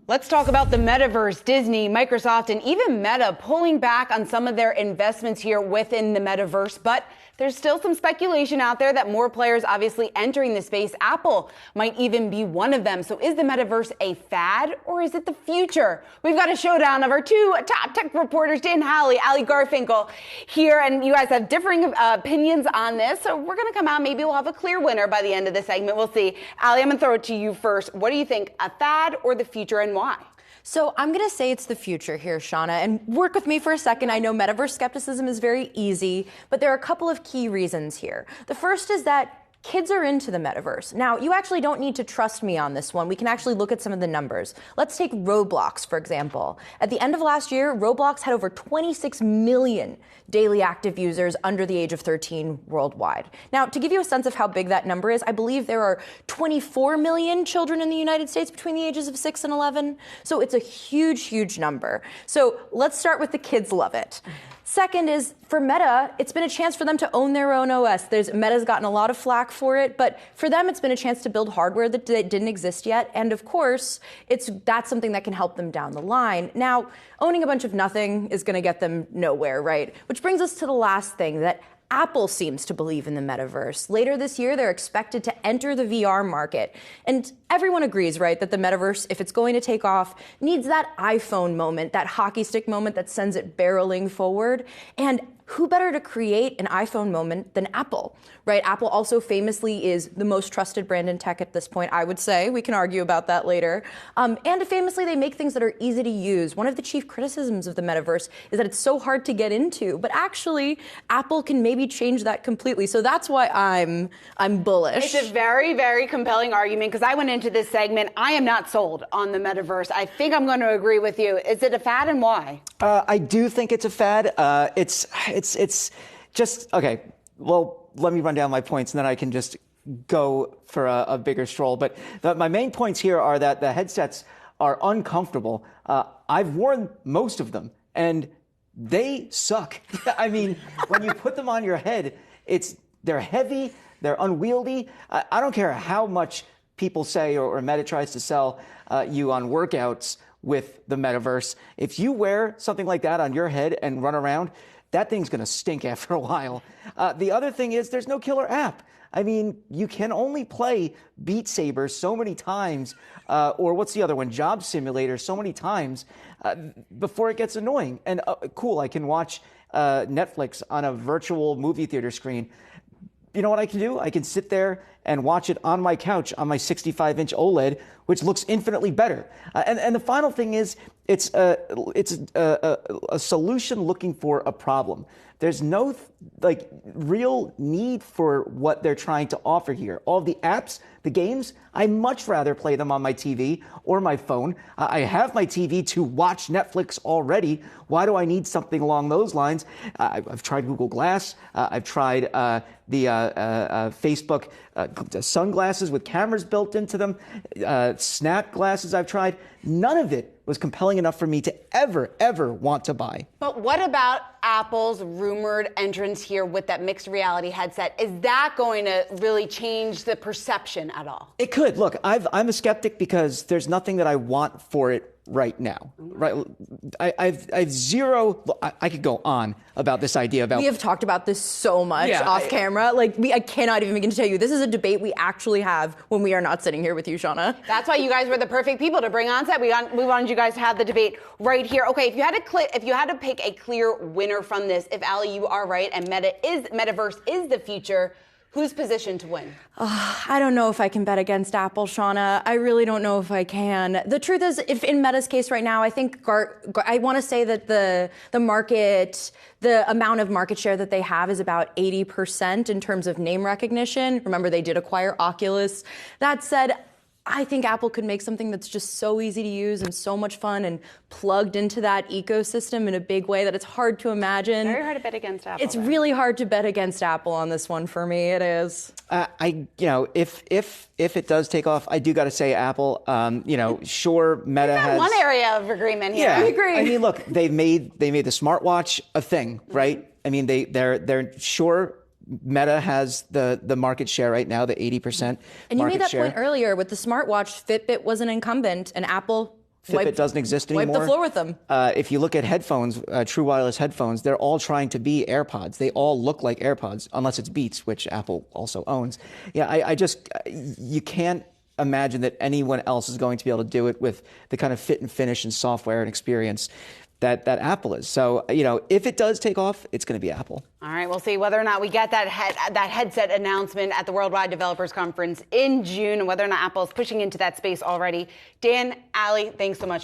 Let's talk about the metaverse. Disney, Microsoft, and even Meta pulling back on some of their investments here within the metaverse. But there's still some speculation out there that more players obviously entering the space. Apple might even be one of them. So is the metaverse a fad or is it the future? We've got a showdown of our two top tech reporters, Howley, Allie Garfinkle here. And you guys have differing opinions on this. So we're going to come out. Maybe we'll have a clear winner by the end of the segment. We'll see. Allie, I'm going to throw it to you first. What do you think, a fad or the future, and why? So I'm going to say it's the future here, Shauna, and work with me for a second. I know metaverse skepticism is very easy, but there are a couple of key reasons here. The first is that kids are into the metaverse. Now, you actually don't need to trust me on this one. We can actually look at some of the numbers. Let's take Roblox, for example. At the end of last year, Roblox had over 26 million daily active users under the age of 13 worldwide. Now, to give you a sense of how big that number is, I believe there are 24 million children in the United States between the ages of 6 and 11. So it's a huge, huge number. So let's start with the kids love it. Second is, for Meta, it's been a chance for them to own their own OS. Meta's gotten a lot of flack for it, but for them, it's been a chance to build hardware that didn't exist yet. And of course, that's something that can help them down the line. Now, owning a bunch of nothing is going to get them nowhere, right? Which brings us to the last thing, that Apple seems to believe in the metaverse. Later this year, they're expected to enter the VR market. And everyone agrees, right, that the metaverse, if it's going to take off, needs that iPhone moment, that hockey stick moment that sends it barreling forward. And who better to create an iPhone moment than Apple, right? Apple also famously is the most trusted brand in tech at this point, I would say. We can argue about that later. And famously, they make things that are easy to use. One of the chief criticisms of the metaverse is that it's so hard to get into. But actually, Apple can maybe change that completely. So that's why I'm bullish. It's a very, very compelling argument, because I went into this segment. I am not sold on the metaverse. I think I'm going to agree with you. Is it a fad, and why? I do think it's a fad. It's just, okay, well, let me run down my points and then I can just go for a bigger stroll. But my main points here are that the headsets are uncomfortable. I've worn most of them and they suck. I mean, when you put them on your head, they're heavy, they're unwieldy. I don't care how much people say or Meta tries to sell you on workouts with the metaverse. If you wear something like that on your head and run around, that thing's going to stink after a while. The other thing is there's no killer app. I mean, you can only play Beat Saber so many times, or what's the other one, Job Simulator, so many times before it gets annoying. And cool, I can watch Netflix on a virtual movie theater screen. You know what I can do? I can sit there and watch it on my couch on my 65-inch OLED, which looks infinitely better. And the final thing is, it's a solution looking for a problem. There's no real need for what they're trying to offer here. All the apps, the games, I much rather play them on my TV or my phone. I have my TV to watch Netflix already. Why do I need something along those lines? I've tried Google Glass. I've tried the Facebook sunglasses with cameras built into them. Snap glasses I've tried. None of it was compelling enough for me to ever want to buy. But what about Apple's rumored entrance here with that mixed reality headset? Is that going to really change the perception at all? It could. Look, I'm a skeptic because there's nothing that I want for it right now. Right? I've zero. I could go on about this idea about. We have talked about this so much off camera. I cannot even begin to tell you. This is a debate we actually have when we are not sitting here with you, Shauna. That's why you guys were the perfect people to bring on set. We wanted you guys to have the debate right here. Okay, if you had to pick a clear winner from this, if Allie, you are right, and metaverse is the future, who's positioned to win? I don't know if I can bet against Apple, Shauna. I really don't know if I can. The truth is, if in Meta's case right now, I think I want to say that the market, the amount of market share that they have is about 80% in terms of name recognition. Remember, they did acquire Oculus. That said, I think Apple could make something that's just so easy to use and so much fun and plugged into that ecosystem in a big way that it's hard to imagine. Very hard to bet against Apple. It's really hard to bet against Apple on this one for me. It is. If it does take off, I do got to say Apple. Sure, Meta has one area of agreement here. Yeah, I agree. I mean, look, they made the smartwatch a thing, right? I mean, they're sure. Meta has the market share right now, the 80% And you made that share. point earlier with the smartwatch. Fitbit was an incumbent, and Apple Fitbit doesn't exist anymore. Wipe the floor with them. If you look at headphones, true wireless headphones, they're all trying to be AirPods. They all look like AirPods, unless it's Beats, which Apple also owns. Yeah, I just, you can't imagine that anyone else is going to be able to do it with the kind of fit and finish and software and experience that Apple is. So, if it does take off, it's going to be Apple. All right, we'll see whether or not we get that headset announcement at the Worldwide Developers Conference in June, and whether or not Apple is pushing into that space already. Dan, Allie, thanks so much.